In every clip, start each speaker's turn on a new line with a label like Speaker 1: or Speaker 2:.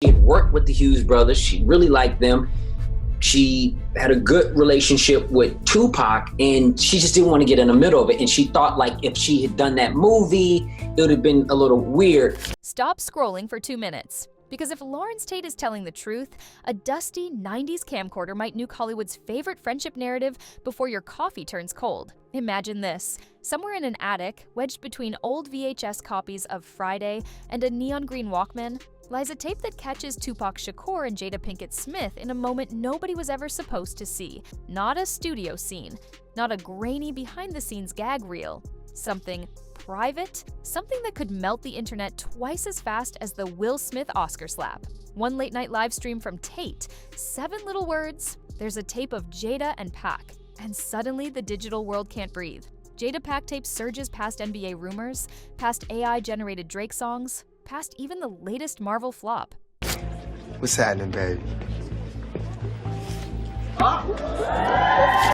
Speaker 1: She had worked with the Hughes brothers. She really liked them. She had a good relationship with Tupac, and she just didn't want to get in the middle of it. And she thought, like, if she had done that movie, it would have been a little weird.
Speaker 2: Stop scrolling for 2 minutes. Because if Larenz Tate is telling the truth, a dusty 90s camcorder might nuke Hollywood's favorite friendship narrative before your coffee turns cold. Imagine this. Somewhere in an attic, wedged between old VHS copies of Friday and a neon green Walkman, lies a tape that catches Tupac Shakur and Jada Pinkett Smith in a moment nobody was ever supposed to see. Not a studio scene, not a grainy behind-the-scenes gag reel. Something private, something that could melt the internet twice as fast as the Will Smith Oscar slap. One late-night live stream from Tate, 7 little words, there's a tape of Jada and Pac, and suddenly the digital world can't breathe. Jada Pac tape surges past NBA rumors, past AI-generated Drake songs, past even the latest Marvel flop.
Speaker 3: What's happening, baby?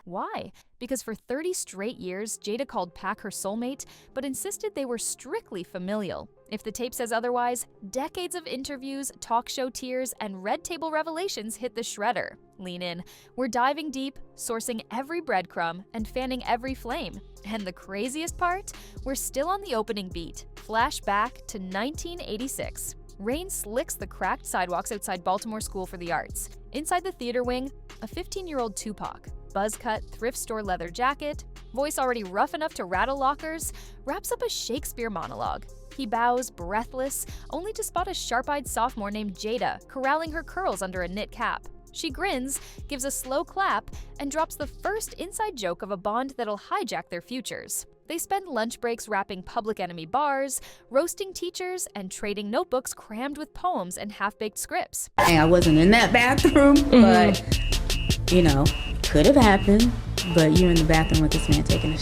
Speaker 2: Why? Because for 30 straight years, Jada called Pac her soulmate, but insisted they were strictly familial. If the tape says otherwise, decades of interviews, talk show tears, and red table revelations hit the shredder. Lean in. We're diving deep, sourcing every breadcrumb, and fanning every flame. And the craziest part? We're still on the opening beat. Flash back to 1986. Rain slicks the cracked sidewalks outside Baltimore School for the Arts. Inside the theater wing, a 15-year-old Tupac, buzz-cut, thrift store leather jacket, voice already rough enough to rattle lockers, wraps up a Shakespeare monologue. He bows, breathless, only to spot a sharp-eyed sophomore named Jada corralling her curls under a knit cap. She grins, gives a slow clap, and drops the first inside joke of a bond that'll hijack their futures. They spend lunch breaks rapping Public Enemy bars, roasting teachers, and trading notebooks crammed with poems and half-baked scripts.
Speaker 4: I wasn't in that bathroom, but, you know, could have happened. But you're in the bathroom with this man taking a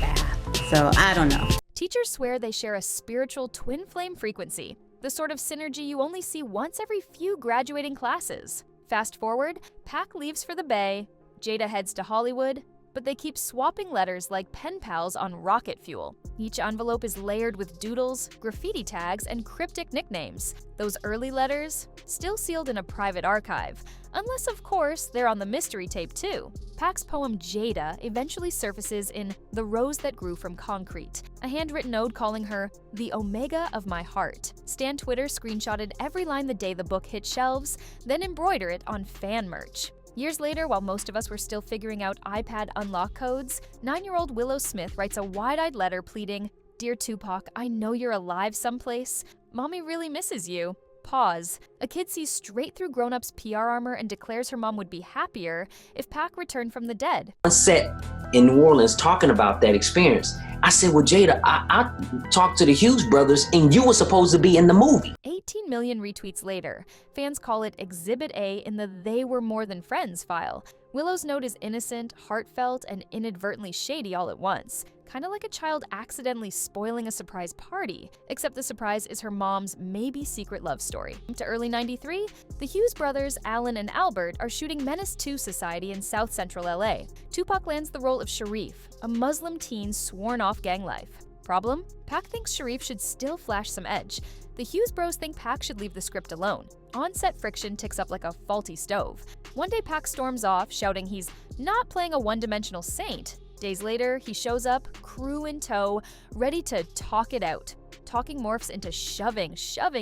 Speaker 4: bath. So, I don't know.
Speaker 2: Teachers swear they share a spiritual twin flame frequency, the sort of synergy you only see once every few graduating classes. Fast forward, Pac leaves for the Bay, Jada heads to Hollywood, but they keep swapping letters like pen pals on rocket fuel. Each envelope is layered with doodles, graffiti tags, and cryptic nicknames. Those early letters, still sealed in a private archive. Unless, of course, they're on the mystery tape too. Pac's poem Jada eventually surfaces in The Rose That Grew From Concrete, a handwritten ode calling her the Omega of my heart. Stan Twitter screenshotted every line the day the book hit shelves, then embroidered it on fan merch. Years later, while most of us were still figuring out iPad unlock codes, 9-year-old Willow Smith writes a wide-eyed letter pleading, "Dear Tupac, I know you're alive someplace. Mommy really misses you." Pause. A kid sees straight through grown-ups' PR armor and declares her mom would be happier if Pac returned from the dead.
Speaker 1: On set in New Orleans talking about that experience, I said, well, Jada, I talked to the Hughes brothers and you were supposed to be in the movie.
Speaker 2: 18 million retweets later, fans call it Exhibit A in the They Were More Than Friends file. Willow's note is innocent, heartfelt, and inadvertently shady all at once. Kind of like a child accidentally spoiling a surprise party, except the surprise is her mom's maybe secret love story. To early '93, the Hughes brothers, Alan and Albert, are shooting Menace II Society in South Central LA. Tupac lands the role of Sharif, a Muslim teen sworn off gang life. Problem? Pac thinks Sharif should still flash some edge. The Hughes bros think Pac should leave the script alone. On-set friction ticks up like a faulty stove. One day Pac storms off, shouting he's not playing a one-dimensional saint. Days later, he shows up, crew in tow, ready to talk it out. Talking morphs into shoving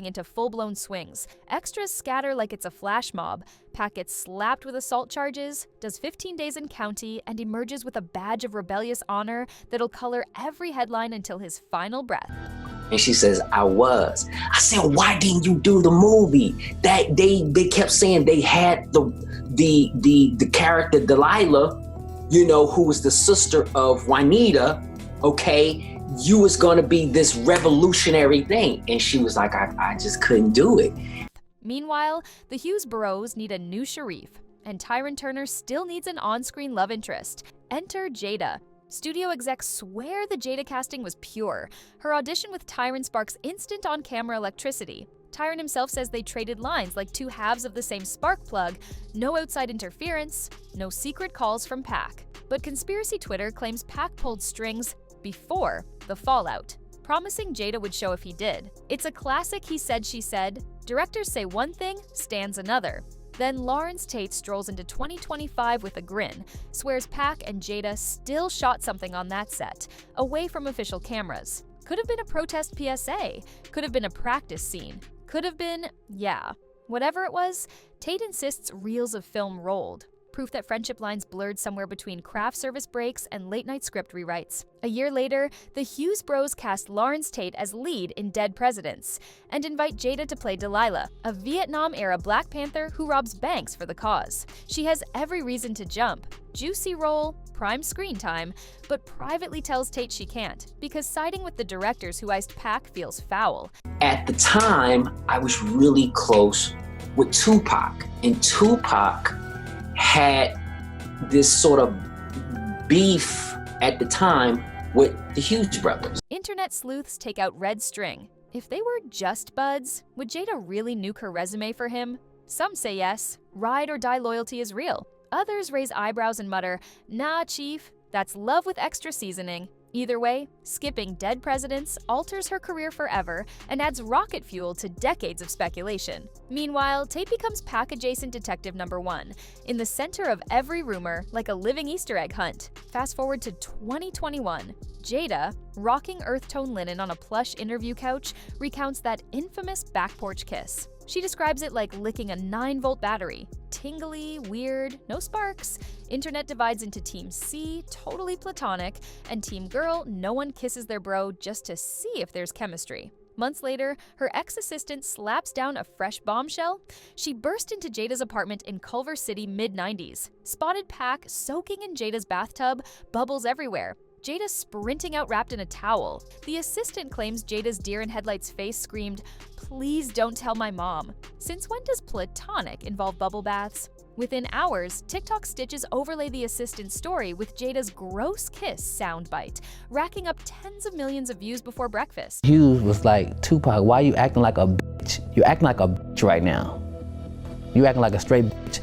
Speaker 2: into full-blown swings. Extras scatter like it's a flash mob. Pac gets slapped with assault charges, does 15 days in county, and emerges with a badge of rebellious honor that'll color every headline until his final breath.
Speaker 1: And she says, I was. I said, why didn't you do the movie? That they kept saying they had the character Delilah, you know, who was the sister of Juanita, okay, you was gonna be this revolutionary thing. And she was like, I just couldn't do it.
Speaker 2: Meanwhile, the Hughes bros need a new Sharif, and Tyron Turner still needs an on-screen love interest. Enter Jada. Studio execs swear the Jada casting was pure. Her audition with Tyron sparks instant on-camera electricity. Tyron himself says they traded lines like two halves of the same spark plug, no outside interference, no secret calls from Pac. But conspiracy Twitter claims Pac pulled strings before the fallout. promising Jada would show if he did. It's a classic he said, she said. Directors say one thing, stands another. Then Larenz Tate strolls into 2025 with a grin, swears Pac and Jada still shot something on that set, away from official cameras. Could have been a protest PSA, could have been a practice scene, could have been, yeah. Whatever it was, Tate insists reels of film rolled. Proof that friendship lines blurred somewhere between craft service breaks and late-night script rewrites. A year later, the Hughes bros cast Larenz Tate as lead in Dead Presidents and invite Jada to play Delilah, a Vietnam-era Black Panther who robs banks for the cause. She has every reason to jump. Juicy role, prime screen time, but privately tells Tate she can't because siding with the directors who iced Pac feels foul.
Speaker 1: At the time, I was really close with Tupac, and Tupac had this sort of beef at the time with the Hughes brothers.
Speaker 2: Internet sleuths take out red string. If they were just buds, would Jada really nuke her resume for him? Some say yes, ride or die loyalty is real. Others raise eyebrows and mutter, nah, chief, that's love with extra seasoning. Either way, skipping Dead Presidents alters her career forever and adds rocket fuel to decades of speculation. Meanwhile, Tate becomes Pac-adjacent detective number 1, in the center of every rumor, like a living Easter egg hunt. Fast forward to 2021. Jada, rocking earth tone linen on a plush interview couch, recounts that infamous back porch kiss. She describes it like licking a 9-volt battery. Tingly, weird, no sparks. Internet divides into Team C, totally platonic, and Team Girl, no one kisses their bro just to see if there's chemistry. Months later, her ex-assistant slaps down a fresh bombshell. She burst into Jada's apartment in Culver City mid-90s, spotted Pac soaking in Jada's bathtub, bubbles everywhere. Jada sprinting out wrapped in a towel. The assistant claims Jada's deer-in-headlights face screamed, "Please don't tell my mom." Since when does platonic involve bubble baths? Within hours, TikTok stitches overlay the assistant's story with Jada's gross kiss soundbite, racking up tens of millions of views before breakfast.
Speaker 5: Hughes was like, Tupac, why are you acting like a bitch? You're acting like a bitch right now. You're acting like a straight bitch.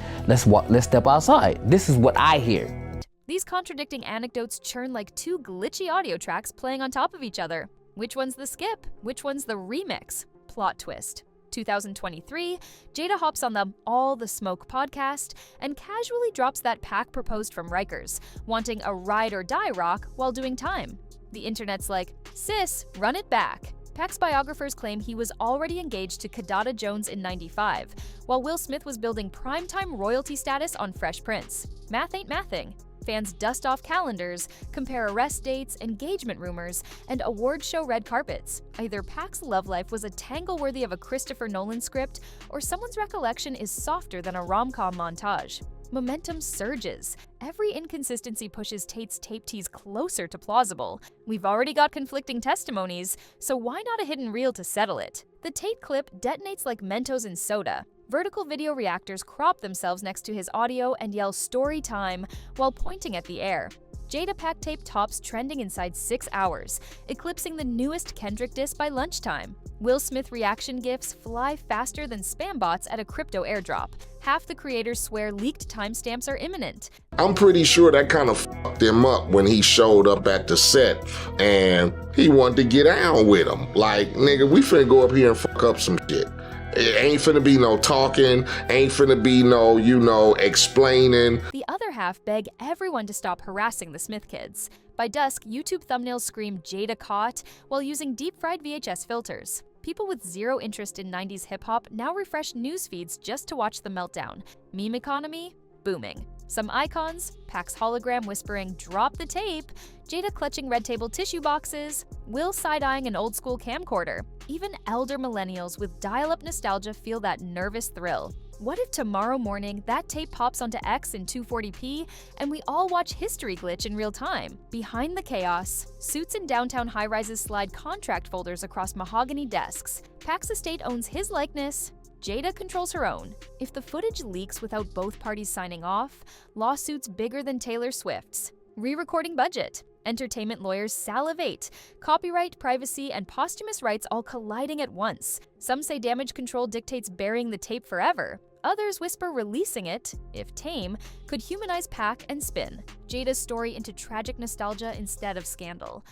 Speaker 5: Let's step outside. This is what I hear.
Speaker 2: These contradicting anecdotes churn like two glitchy audio tracks playing on top of each other. Which one's the skip? Which one's the remix? Plot twist. 2023, Jada hops on the All the Smoke podcast and casually drops that Pac proposed from Rikers, wanting a ride or die rock while doing time. The internet's like, sis, run it back. Pac's biographers claim he was already engaged to Kadada Jones in '95, while Will Smith was building primetime royalty status on Fresh Prince. Math ain't mathing. Fans dust off calendars, compare arrest dates, engagement rumors, and award show red carpets. Either Pac's love life was a tangle worthy of a Christopher Nolan script, or someone's recollection is softer than a rom-com montage. Momentum surges. Every inconsistency pushes Tate's tape tease closer to plausible. We've already got conflicting testimonies, so why not a hidden reel to settle it? The Tate clip detonates like Mentos in soda. Vertical video reactors crop themselves next to his audio and yell story time while pointing at the air. Jada Pac tape tops trending inside 6 hours, eclipsing the newest Kendrick diss by lunchtime. Will Smith reaction gifs fly faster than spam bots at a crypto airdrop. Half the creators swear leaked timestamps are imminent.
Speaker 6: I'm pretty sure that kind of fucked him up when he showed up at the set and he wanted to get down with him. Like, nigga, we finna go up here and fuck up some shit. It ain't finna be no talking, ain't finna be no, explaining.
Speaker 2: The other half beg everyone to stop harassing the Smith kids. By dusk, YouTube thumbnails scream Jada caught while using deep-fried VHS filters. People with zero interest in 90s hip-hop now refresh news feeds just to watch the meltdown. Meme economy? Booming. Some icons, Pac's hologram whispering, "Drop the tape," Jada clutching red table tissue boxes, Will side-eyeing an old-school camcorder. Even elder millennials with dial-up nostalgia feel that nervous thrill. What if tomorrow morning that tape pops onto X in 240p and we all watch history glitch in real time? Behind the chaos, suits in downtown high-rises slide contract folders across mahogany desks. Pac's estate owns his likeness. Jada controls her own. If the footage leaks without both parties signing off, lawsuits bigger than Taylor Swift's. Re-recording budget. Entertainment lawyers salivate. Copyright, privacy, and posthumous rights all colliding at once. Some say damage control dictates burying the tape forever. Others whisper releasing it, if tame, could humanize Pac and spin Jada's story into tragic nostalgia instead of scandal.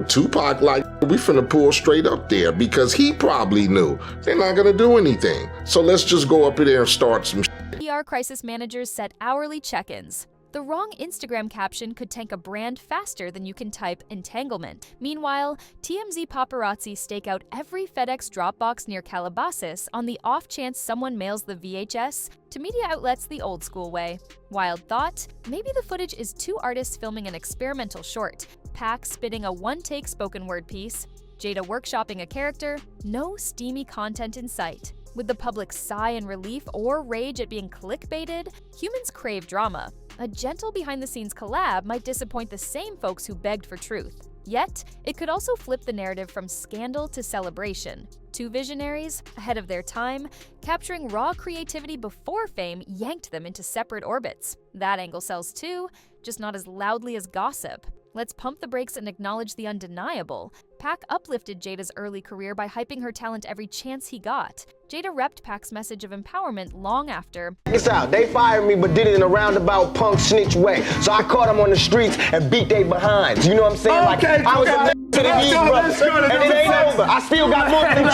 Speaker 6: Tupac, like, we finna pull straight up there because he probably knew they're not gonna do anything. So let's just go up in there and start some shit.
Speaker 2: PR crisis managers set hourly check-ins. The wrong Instagram caption could tank a brand faster than you can type entanglement. Meanwhile, TMZ paparazzi stake out every FedEx drop box near Calabasas on the off chance someone mails the VHS to media outlets the old school way. Wild thought? Maybe the footage is two artists filming an experimental short. Pac spitting a one-take spoken word piece, Jada workshopping a character, no steamy content in sight. Would the public sigh in relief or rage at being clickbaited? Humans crave drama. A gentle behind-the-scenes collab might disappoint the same folks who begged for truth. Yet, it could also flip the narrative from scandal to celebration. Two visionaries, ahead of their time, capturing raw creativity before fame yanked them into separate orbits. That angle sells too, just not as loudly as gossip. Let's pump the brakes and acknowledge the undeniable. Pac uplifted Jada's early career by hyping her talent every chance he got. Jada repped Pac's message of empowerment long after.
Speaker 7: Check this out, they fired me but did it in a roundabout punk snitch way. So I caught them on the streets and beat they behinds. You know what I'm saying?
Speaker 3: Okay,
Speaker 7: I was a to the East, brothers. And it ain't over. I still got more than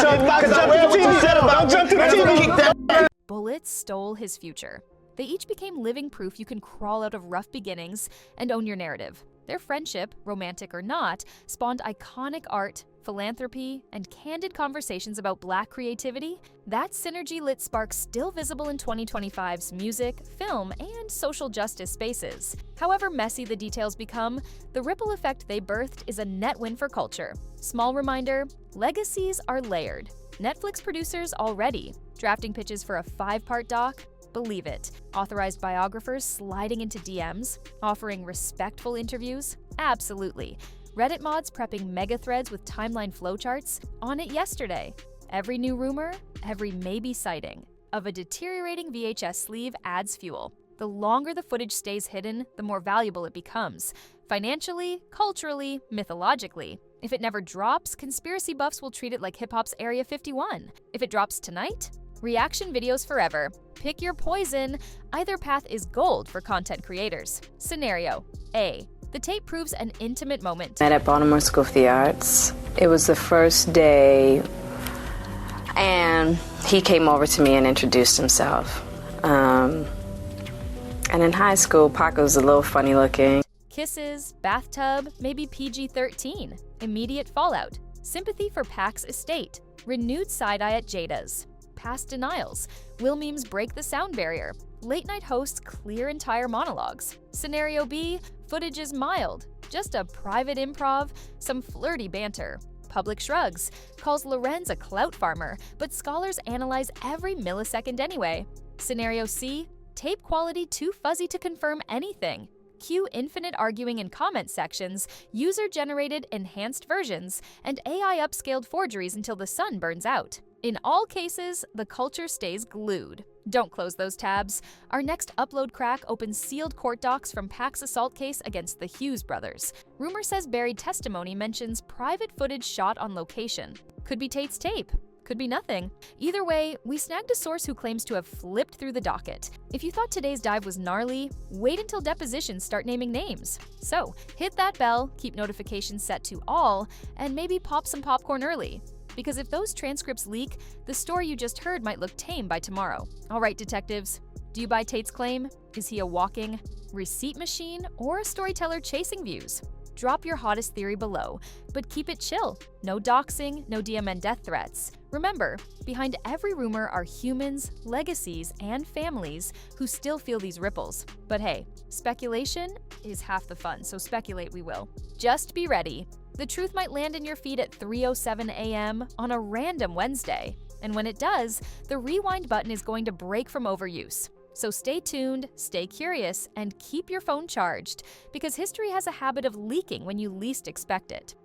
Speaker 7: jump to the TV.
Speaker 2: Bullets stole his future. They each became living proof you can crawl out of rough beginnings and own your narrative. Their friendship, romantic or not, spawned iconic art, philanthropy, and candid conversations about Black creativity. That synergy lit sparks still visible in 2025's music, film, and social justice spaces. However messy the details become, the ripple effect they birthed is a net win for culture. Small reminder, legacies are layered. Netflix producers already drafting pitches for a 5-part doc. Believe it. Authorized biographers sliding into DMs, offering respectful interviews? Absolutely. Reddit mods prepping mega threads with timeline flowcharts? On it yesterday. Every new rumor, every maybe sighting of a deteriorating VHS sleeve adds fuel. The longer the footage stays hidden, the more valuable it becomes. Financially, culturally, mythologically. If it never drops, conspiracy buffs will treat it like hip-hop's Area 51. If it drops tonight, reaction videos forever. Pick your poison. Either path is gold for content creators. Scenario A. The tape proves an intimate moment.
Speaker 8: Met at Baltimore School of the Arts. It was the first day, and he came over to me and introduced himself. And in high school, Pac was a little funny looking.
Speaker 2: Kisses, bathtub, maybe PG-13. Immediate fallout. Sympathy for Pac's estate. Renewed side-eye at Jada's. Past denials. Will memes break the sound barrier? Late-night hosts clear entire monologues. Scenario B, footage is mild. Just a private improv, some flirty banter. Public shrugs. Calls Larenz a clout farmer, but scholars analyze every millisecond anyway. Scenario C, tape quality too fuzzy to confirm anything. Cue infinite arguing in comment sections, user-generated enhanced versions, and AI upscaled forgeries until the sun burns out. In all cases, the culture stays glued. Don't close those tabs. Our next upload crack opens sealed court docs from Pac's assault case against the Hughes brothers. Rumor says buried testimony mentions private footage shot on location. Could be Tate's tape. Could be nothing. Either way, we snagged a source who claims to have flipped through the docket. If you thought today's dive was gnarly, wait until depositions start naming names. So, hit that bell, keep notifications set to all, and maybe pop some popcorn early. Because if those transcripts leak, the story you just heard might look tame by tomorrow. All right, detectives, do you buy Tate's claim? Is he a walking receipt machine or a storyteller chasing views? Drop your hottest theory below, but keep it chill. No doxing, no DMN death threats. Remember, behind every rumor are humans, legacies, and families who still feel these ripples. But hey, speculation is half the fun, so speculate we will. Just be ready. The truth might land in your feed at 3:07 a.m. on a random Wednesday. And when it does, the rewind button is going to break from overuse. So stay tuned, stay curious, and keep your phone charged, because history has a habit of leaking when you least expect it.